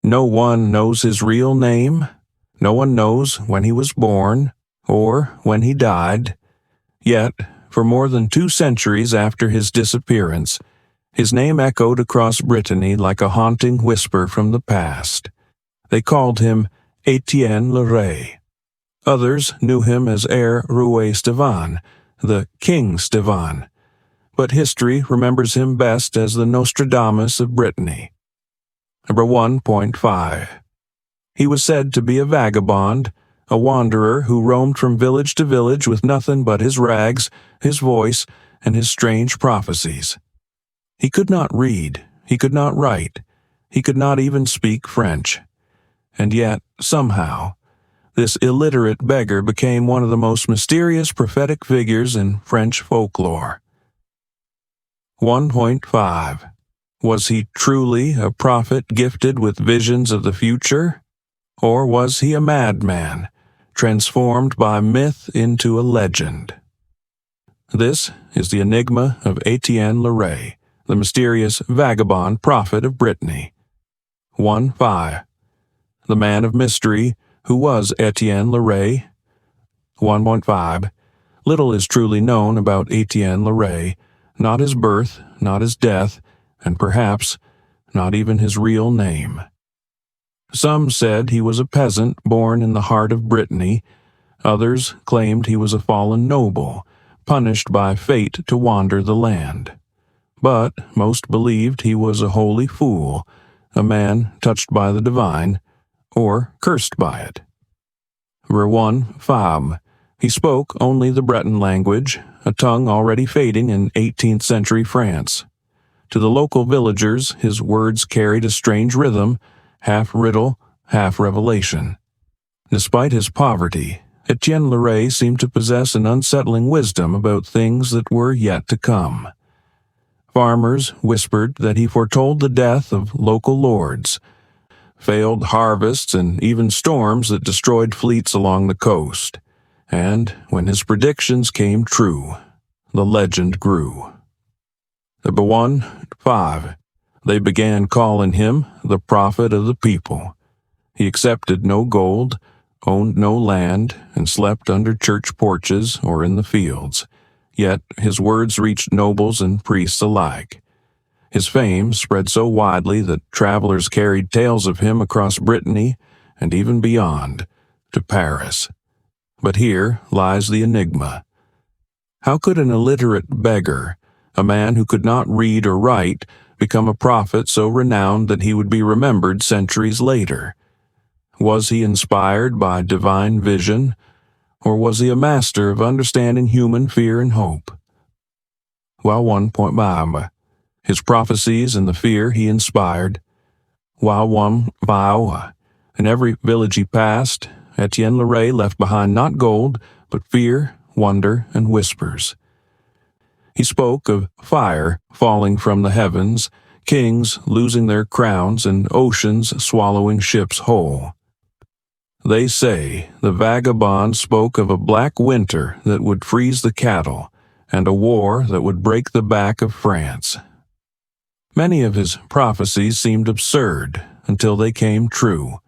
No one knows his real name. No one knows when he was born or when he died. Yet, for more than 2 centuries after his disappearance, his name echoed across Brittany like a haunting whisper from the past. They called him Étienne Le Ray. Others knew him as Roi Stevan, the King Stevan, but history remembers him best as the Nostradamus of Brittany. Number 1.5. He was said to be a vagabond, a wanderer who roamed from village to village with nothing but his rags, his voice, and his strange prophecies. He could not read, he could not write, he could not even speak French. And yet, somehow, this illiterate beggar became one of the most mysterious prophetic figures in French folklore. 1.5. Was he truly a prophet gifted with visions of the future? Or was he a madman, transformed by myth into a legend? This is the Enigma of Étienne Le Ray, the mysterious vagabond prophet of Brittany. 1.5. The man of mystery, who was Étienne Le Ray. 1.5. Little is truly known about Étienne Le Ray, not his birth, not his death, and perhaps not even his real name. Some said he was a peasant born in the heart of Brittany. Others claimed he was a fallen noble, punished by fate to wander the land. But most believed he was a holy fool, a man touched by the divine, or cursed by it. 1.5. He spoke only the Breton language, a tongue already fading in 18th century France. To the local villagers, his words carried a strange rhythm, half riddle, half revelation. Despite his poverty, Étienne Le Ray seemed to possess an unsettling wisdom about things that were yet to come. Farmers whispered that he foretold the death of local lords, failed harvests, and even storms that destroyed fleets along the coast. And when his predictions came true, the legend grew. Number 1.5. They began calling him the prophet of the people. He accepted no gold, owned no land, and slept under church porches or in the fields. Yet his words reached nobles and priests alike. His fame spread so widely that travelers carried tales of him across Brittany and even beyond, to Paris. But here lies the enigma. How could an illiterate beggar, a man who could not read or write, become a prophet so renowned that he would be remembered centuries later? Was he inspired by divine vision, or was he a master of understanding human fear and hope? While 1.5. His prophecies and the fear he inspired. While 1.5. In every village he passed, Étienne Le Ray left behind not gold, but fear, wonder, and whispers. He spoke of fire falling from the heavens, kings losing their crowns, and oceans swallowing ships whole. They say the vagabond spoke of a black winter that would freeze the cattle, and a war that would break the back of France. Many of his prophecies seemed absurd until they came true.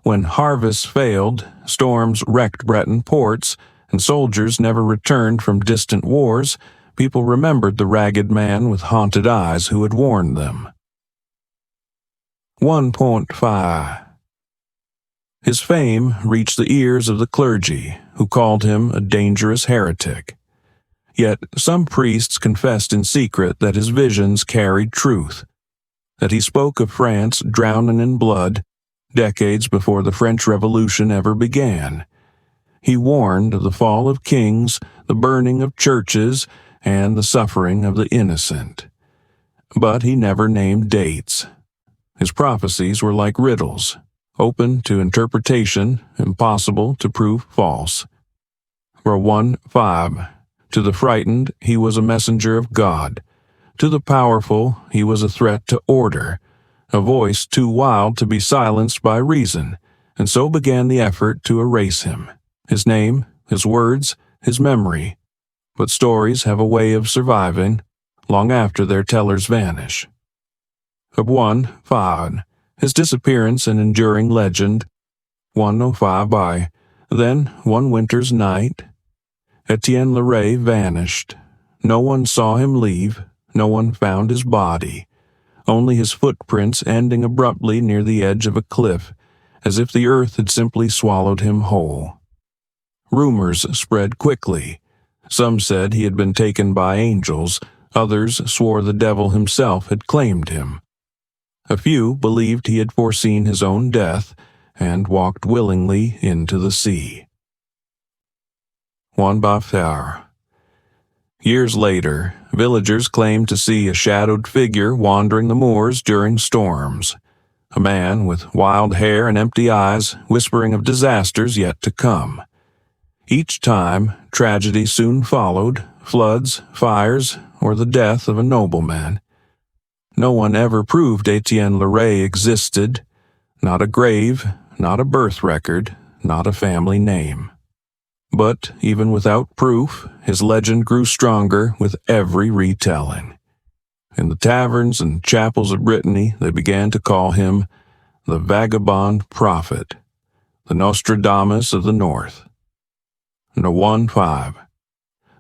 When harvests failed, storms wrecked Breton ports, and soldiers never returned from distant wars, people remembered the ragged man with haunted eyes who had warned them. 1.5. His fame reached the ears of the clergy, who called him a dangerous heretic. Yet some priests confessed in secret that his visions carried truth, that he spoke of France drowning in blood, decades before the French Revolution ever began. He warned of the fall of kings, the burning of churches, and the suffering of the innocent. But he never named dates. His prophecies were like riddles, open to interpretation, impossible to prove false. 1.5. To the frightened, he was a messenger of God. To the powerful, he was a threat to order, a voice too wild to be silenced by reason, and so began the effort to erase him, his name, his words, his memory. But stories have a way of surviving long after their tellers vanish. 1.5. his disappearance an enduring legend. 1:05 by. Then, one winter's night, Étienne Le Ray vanished. No one saw him leave, no one found his body, only his footprints ending abruptly near the edge of a cliff, as if the earth had simply swallowed him whole. Rumors spread quickly. Some said he had been taken by angels, others swore the devil himself had claimed him. A few believed he had foreseen his own death and walked willingly into the sea. Wildfire. Years later, villagers claimed to see a shadowed figure wandering the moors during storms. A man with wild hair and empty eyes, whispering of disasters yet to come. Each time, tragedy soon followed, floods, fires, or the death of a nobleman. No one ever proved Étienne Le Ray existed. Not a grave, not a birth record, not a family name. But even without proof, his legend grew stronger with every retelling. In the taverns and chapels of Brittany, they began to call him the vagabond prophet, the Nostradamus of the North. No 1:5.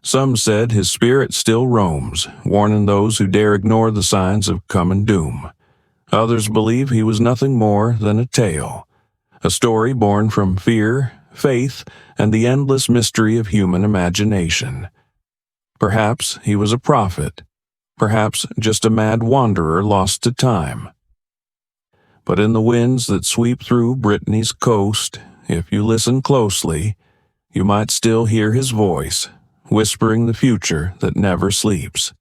Some said his spirit still roams, warning those who dare ignore the signs of coming doom. Others believe he was nothing more than a tale, a story born from fear, faith, and the endless mystery of human imagination. Perhaps he was a prophet, perhaps just a mad wanderer lost to time. But in the winds that sweep through Brittany's coast, if you listen closely, you might still hear his voice, whispering the future that never sleeps.